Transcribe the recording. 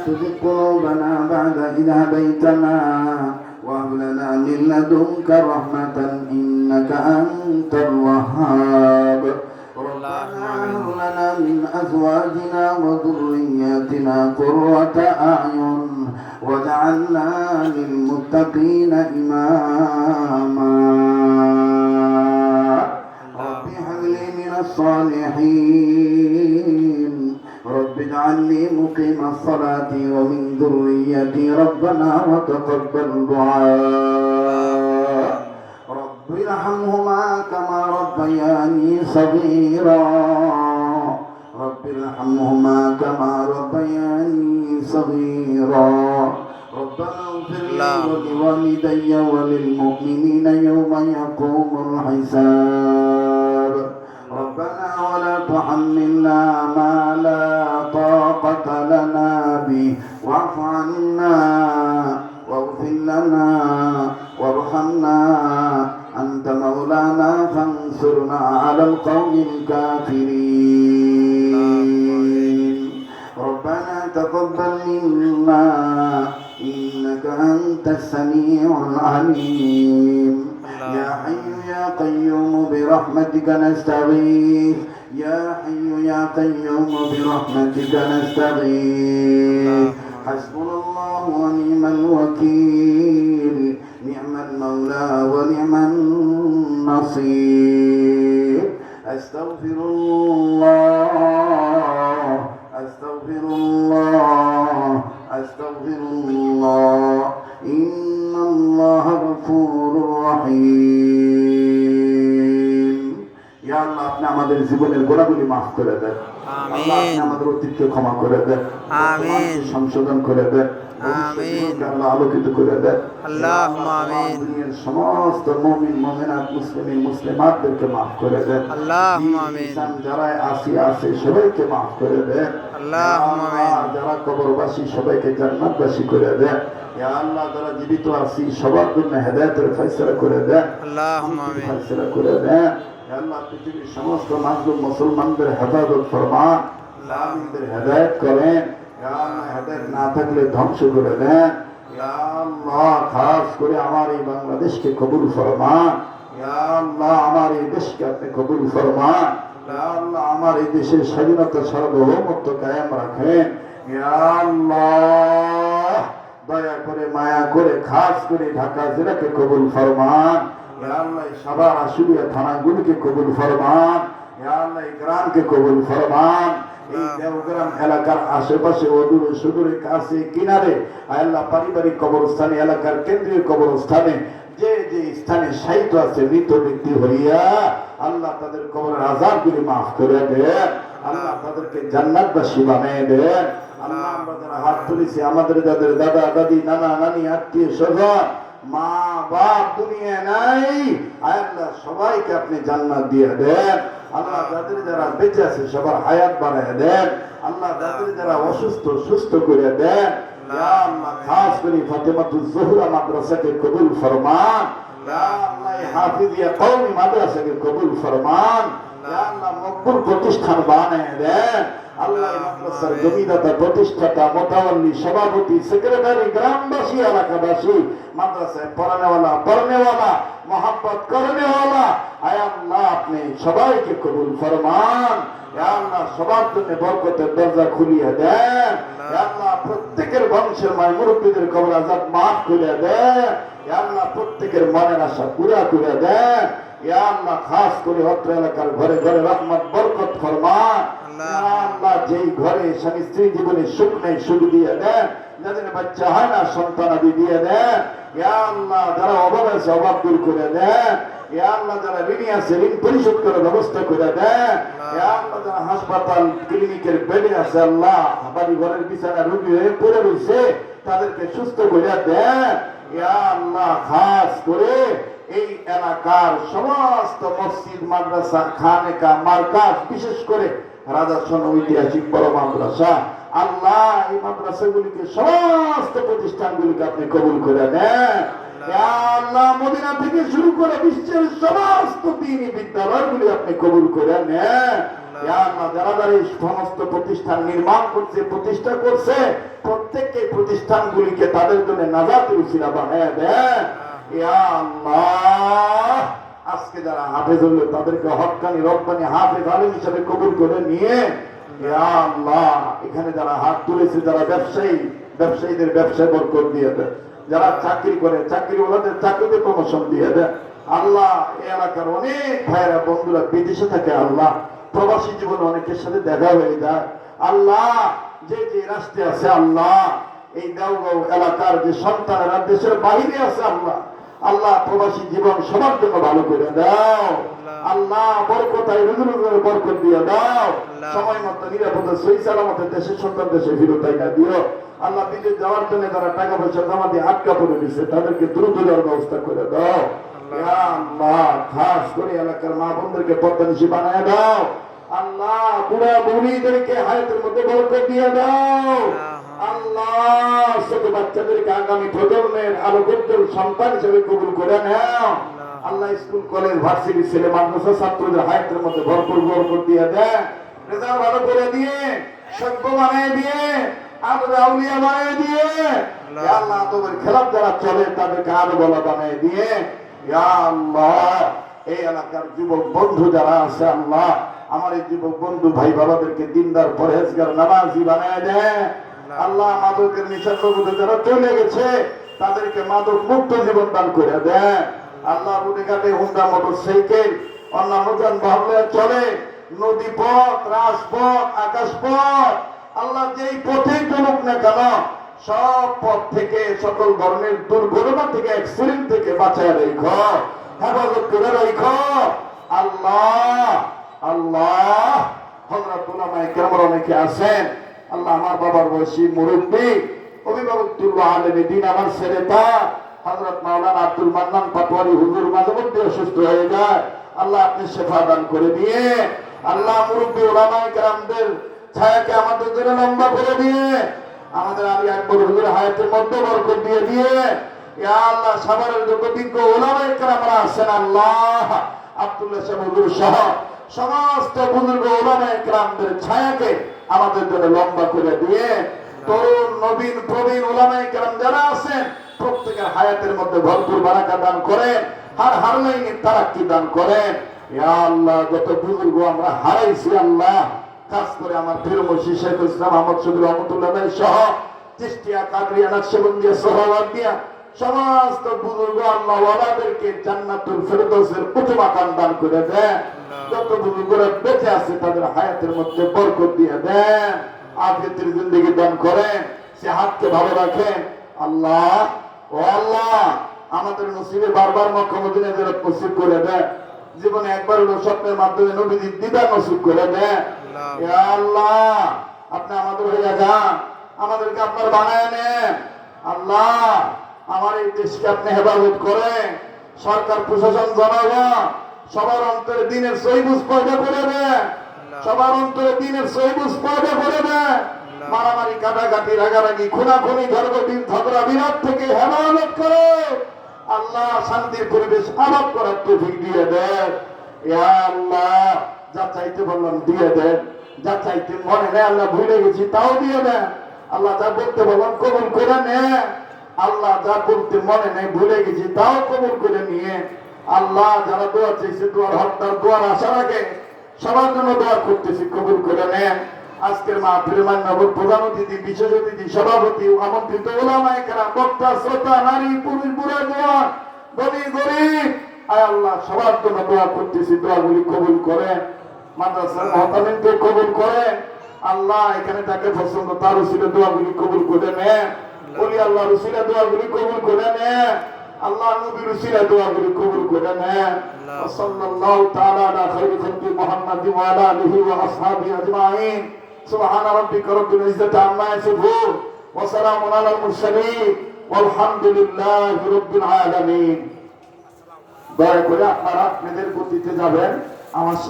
تزغ قلوبنا بعد إذ هديتنا وهب لنا من لدنك رحمة إنك أنت الوهاب ربنا هب لنا من أزواجنا وذرياتنا قرة أعين واجعلنا للمتقين إماما رب هب لي من الصالحين رب اجعلني مقيم الصلاة ومن ذريتي ربنا وتقبل دعاء رب ارحمهما كما ربياني صغيرا رب ارحمهما كما ربياني صغيرا ربنا اغفر لي ولوالدي وللمؤمنين يوم يقوم الحساب ربنا ولا تحملنا ما لا طاقة لنا به واعف عنا واغفر لنا وارحمنا أنت مولانا فانصرنا على القوم الكافرين ربنا تقبل منا إنك أنت السميع العليم يا حي يا قيوم برحمتك نستغيث يا حي يا قيوم برحمتك نستغيث حسبنا الله ونعم الوكيل نعم المولى ونعم النصير أستغفر الله أستغفر الله أستغفر الله إن الله غفور رحيم يا الله আপনি আমাদের জীবনের গোড়াগুলি মাফ করে দেন আল্লাহ আপনি আমাদের অতীতকে ক্ষমা করে দেন আমিন সংশোধন করে দেন আমিন আল্লাহ আলোকিত করে দেন আল্লাহুম্মা আমিন দুনিয়ার সমস্ত মুমিন মুমিনাত মুসলিমিন মুসলিমাতদেরকে মাফ করে দেন আল্লাহুম্মা আমিন যারা আছে সবাইকে মাফ করে দেন আল্লাহুম্মা আমিন যারা কবরবাসী সবাইকে জান্নাতবাসী করে দেন ইয়া আল্লাহ যারা জীবিত আছি সবার জন্য হেদায়েতের ফয়সালা করে দেন আল্লাহুম্মা আমিন ফয়সালা করে দেন ইয়া আল্লাহ পৃথিবীর সমস্ত মাজলুম মুসলমানদের হেফাজত ফরমান আল্লাহদের হেদায়েত করেন ইয়া আল্লাহ হেদায়েত না থাকলে ধ্বংস করে দেন ইয়া আল্লাহ খাস করে আমার এই বাংলাদেশকে কবুল ফরমান ইয়া আল্লাহ আমার এই দেশকে আপনি কবুল ফরমান ইয়া আল্লাহ আমার এই দেশের স্বাধীনতা সার্বভৌমত্ব কায়েম রাখেন ইয়া আল্লাহ দয়া করে মায়া করে খাস করে ঢাকা জেলাকে কবুল ফরমান ইয়া আল্লাহ সাভার আশুলিয়া থানাগুলিকে কবুল ফরমান ইয়া আল্লাহ এই গ্রামকে কবুল ফরমান এই দেওগ্রাম এলাকার আশেপাশে অদূরে সুদূরে কাছে কিনারে আল্লাহ পারিবারিক কবরস্থানে এলাকার কেন্দ্রীয় কবরস্থানে যে যে স্থানে শায়িত আছে মৃত ব্যক্তি হইয়া আল্লাহ তাদের কবরের আযাবগুলি মাফ করে দেন আল্লাহ তাদেরকে জান্নাতবাসী বানিয়ে দেন আল্লাহ আমরা যারা হাত তুলেছি আমাদের যাদের দাদা দাদি নানা নানি আত্মীয় স্বজন মা বাপ দুনিয়া নাই আল্লাহ সবাইকে আপনি জান্নাত দিয়ে দেন আল্লাহ যাদের যারা বেঁচে আছে সবার হায়াত বাড়ায় দেন আল্লাহ যাদের যারা অসুস্থ সুস্থ করে দেন ইয়া আল্লাহ খাস করে ফাতেমাতুজ জোহরা মাদ্রাসাকে কবুল ফরমান ইয়া আল্লাহ হাফিজিয়া কওমি মাদ্রাসাকে কবুল ফরমান ইয়া আল্লাহ মকবুল প্রতিষ্ঠান বানায় দেন আল্লাহ মাদ্রাসার জমিদাতা প্রতিষ্ঠাতা মোতাওয়াল্লি সভাপতি সেক্রেটারি গ্রামবাসী এলাকাবাসী মাদ্রাসায় পড়ানেওয়ালা মোহাব্বত করনেওয়ালা আয় আল্লাহ আপনি সবাইকে কবুল ফরমান ইয়া আল্লাহ সবার জন্য বরকতের দরজা খুলিয়ে দেন ইয়া আল্লাহ প্রত্যেকের বংশের মায় মুরব্বীদের কবর আযাব মাফ করে দেন ইয়া আল্লাহ প্রত্যেকের মনের আশা পুরা করে দেন ইয়া আল্লাহ খাস করে অত্র এলাকার ঘরে ঘরে রহমত বরকত ফরমান ইয়া আল্লাহ যেই ঘরে স্বামী স্ত্রী জীবনে সুখ নেই সুখ দিয়ে দেন যাদের বাচ্চা হয় না সন্তানাদি দিয়ে দেন ইয়া আল্লাহ যারা অভাব আছে অভাব দূর করে দেন ইয়া আল্লাহ যারা ঋণী আছে ঋণ পরিশোধ করার ব্যবস্থা করে দেন ইয়া আল্লাহ যারা হাসপাতাল ক্লিনিকের বেডে আছে আল্লাহ বাড়ি ঘরের বিছানা রোগী হয়ে পড়ে রয়েছে তাদেরকে সুস্থ করে দেন ইয়া আল্লাহ খাস করে এই এলাকার সমস্ত মসজিদ মাদ্রাসা খানেকা মার্কাজ বিশেষ করে রাজাসন ঐতিহাসিক বড় মাদ্রাসা আল্লাহ এই মাদ্রাসাগুলিকে সমস্ত প্রতিষ্ঠানগুলিকে আপনি কবুল করে নেন ইয়া আল্লাহ মদিনা থেকে শুরু করে বিশ্বের সমস্ত দ্বীনি বিদ্যালয়গুলি আপনি কবুল করে নেন ইয়া আল্লাহ যারা যারা এই সমস্ত প্রতিষ্ঠান নির্মাণ করছে প্রতিষ্ঠা করছে প্রত্যেককে প্রতিষ্ঠানগুলিকে তাদের জন্য নাজাতের উসিলা বানায় দেন ইয়া আল্লাহ আজকে যারা হাফেজ হলো তাদেরকে হক্কানি রব্বানি হাফেজ আলিম হিসেবে কবুল করে নিয়ে ইয়া আল্লাহ এখানে যারা হাত তুলেছে যারা ব্যবসায়ীদের ব্যবসায় বরকত দিয়ে দেন যারা চাকরি করে চাকরিওয়ালাদের চাকরিতে প্রমোশন দিয়ে দেন আল্লাহ এই এলাকার অনেক ভাইয়েরা বন্ধুরা বিদেশে থাকে আল্লাহ প্রবাসী জীবনে অনেকের সাথে দেখা হয়ে যায় আল্লাহ যে যে রাষ্ট্রে আছে আল্লাহ এই দেওগাঁও এলাকার যে সন্তানেরা দেশের বাইরে আছে আল্লাহ আল্লাহ প্রবাসী জীবন সবার জন্য ভালো করে দাও আল্লাহ বরকতায় রুজুর বরকত দিয়ে দাও সময় মতো নিরাপদে সহি সালামতে দেশের সন্তান দেশে ফিরত দিও আল্লাহ বিদেশ যাওয়ার জন্য যারা টাকা পয়সা জমা দিয়ে আটকা পড়ে দিচ্ছে তাদেরকে দ্রুত যাওয়ার ব্যবস্থা করে দাও ইয়া আল্লাহ খাস করে এলাকার মা বোনদেরকে পদ্মানিশী বানায় দাও আল্লাহ বুড়া বুড়িদেরকে হায়াতের মধ্যে বরকত দিয়ে দাও আল্লাহ ছোট বাচ্চাদেরকে আগামী প্রজন্মের আলোকোজ্জ্বল সন্তান হিসেবে কবুল করে নাও আল্লাহ স্কুল কলেজ ভার্সিটি ছেলে মাদ্রাসা ছাত্রদের হায়াতের মধ্যে ভরপুর বরকত দিয়ে দেন রেজাল্ট ভালো করে দিয়ে সভ্য বানিয়ে দিয়ে আউলিয়া বানিয়ে দিয়ে ইয়া আল্লাহ তোমার খেলাফ যারা চলে তাদেরকে আরো বলা বানিয়ে দিয়ে ইয়া আল্লাহ এই এলাকার যুবক বন্ধু যারা আছে আল্লাহ আমার এই যুবক বন্ধু ভাই বাবাদেরকে দিনদার পরহেজগার নামাজি বানায় দেয় আল্লাহ মাদকের নিশার জগতে যারা চলে গেছে তাদেরকে মাদক মুক্ত জীবন দান করে দেয় আল্লাহ রুটে ঘাটে হুন্ডা মোটরসাইকেল অন্যান্য যানবাহন চলে নদী পথ রাজপথ আকাশ পথ আল্লাহ যেই পথে চলুক না কেন সব পথ থেকে সকল ধরনের দুর্ঘটনা থেকে অ্যাক্সিডেন্ট থেকে বাঁচায় রেখো হেফাজত করে রেখো আল্লাহ আল্লাহ হযরত উলামায়ে কেরাম অনেকে আছেন আল্লাহ আমার বাবার বয়সী মুরব্বী অভিভাবকতুল্লাহ আলেমে দিন আমার ছেলেটা হযরত মাওলানা আব্দুল মান্নান পাটোয়ারি হুজুর মাঝে মধ্যে অসুস্থ হয়ে যায় আল্লাহ আপনি শেফা দান করে দিয়ে আল্লাহ মুরব্বী উলামায়ে কেরামদের ছায়াকে আমাদের জন্য লম্বা করে দিয়ে আমাদের আলী আকবর হুজুরের হায়াতের মধ্যে বরকত দিয়ে দিয়ে ইয়া আল্লাহ সাভারের যত বিজ্ঞ উলামায়ে কেরামরা আছেন আল্লাহ আব্দুল্লাহ সাহেব হুজুর সহ সমস্ত বুজুর্গ উলামায়ে কেরামদের ছায়াকে আমাদের জন্য লম্বা করে দিয়ে তরুণ নবীন প্রবীণ উলামায়ে কেরাম যারা আছেন প্রত্যেকের হায়াতের মধ্যে ভরপুর বারাকা দান করেন হার লাইনে তারাক্কি দান করেন ইয়া আল্লাহ যত বুজুর্গ আমরা হারাইছি আল্লাহ খাস করে আমার প্রিয় মুর্শিদ শেখুল ইসলাম আহমদ শফি রহমাতুল্লাহ সহ চিশতিয়া কাদরিয়া নকশবন্দিয়া সোহরাওয়ার্দিয়া সমস্ত বুজুর্গ আল্লাহ ওয়ালাদেরকে জান্নাতুল ফেরদৌসের উচ্চ মাকাম দান করে দেন যত বুজুর্গরা বেঁচে আছে তাদের হায়াতের মধ্যে বরকত দিয়ে দেন আফিয়াতের জিন্দেগি দান করেন সেহাতকে ভালো রাখেন আল্লাহ ও আল্লাহ আমাদের নসিবে বারবার মক্কা মদিনা জিয়ারত নসিব করে দেন জীবনে একবার হলো স্বপ্নের মাধ্যমে নবীজির দিদার নসিব করে দেন ইয়া আল্লাহ আপনি আমাদের হয়ে যান আমাদেরকে আপনার বানায় নেন আল্লাহ আমার এই দেশকে আপনি হেফাজত করেন সরকার প্রশাসন জনগণ সবার অন্তরে দিনের সহিবুজ পয়দা করে দেন সবার অন্তরে দিনের সহিবুজ পয়দা করে দেন মারামারি কাটাকাটি রাগারাগি খুনাখুনি ঝগড়া বিরোধ থেকে হেফাজত করে আল্লাহ শান্তির পরিবেশ আবাদ করার তৌফিক দিয়ে দেন ইয়া আল্লাহ যা চাইতে বললাম দিয়ে দেন যা চাইতে মনে নেই আল্লাহ ভুলে গেছি তাও দিয়ে দেন আল্লাহ যা বলতে বললাম কবুল করে নেন আল্লাহ যা বলতে মনে নেই ভুলে গেছি তাও কবুল করে নিয়ে আল্লাহ যারা দোয়া চাইছে দোয়ার হকদার দোয়ার আশা রাখে সবার জন্য দোয়া করতেছি কবুল করে নেন আজকের মাহফিলে মাননীয় প্রধান অতিথি বিশেষ অতিথি সভাপতি আমন্ত্রিত উলামায়ে কেরাম বক্তা শ্রোতা নারী পুরুষ বুড়া জওয়ান ধনী গরিব আয় আল্লাহ সবার জন্য দোয়া করতেছি দোয়াগুলি কবুল করেন মাদ্রাসার মুহতামিমকে কবুল করেন আল্লাহ এখানে তাকে পছন্দ তার উসিলে দোয়াগুলি কবুল করে নেন ওলি আল্লাহর উসিলে দোয়াগুলি কবুল করে নেন আল্লাহ নবীর উসিলে দোয়াগুলি কবুল করে নেন সাল্লাল্লাহু তাআলা আলা খায়রি খালকি মুহাম্মাদিন ওয়া আলা আলিহি ওয়া আসহাবিহি আজমাইন সুবহানা রাব্বিকা রাব্বিল ইজ্জাতি আম্মা ইয়াসিফুন ওয়া সালামুন আলাল মুরসালিন ওয়ালহামদুলিল্লাহি রাব্বিল আলামিন দয়া করে আপনারা আপনাদের গতিতে যাবেন আমার সাথে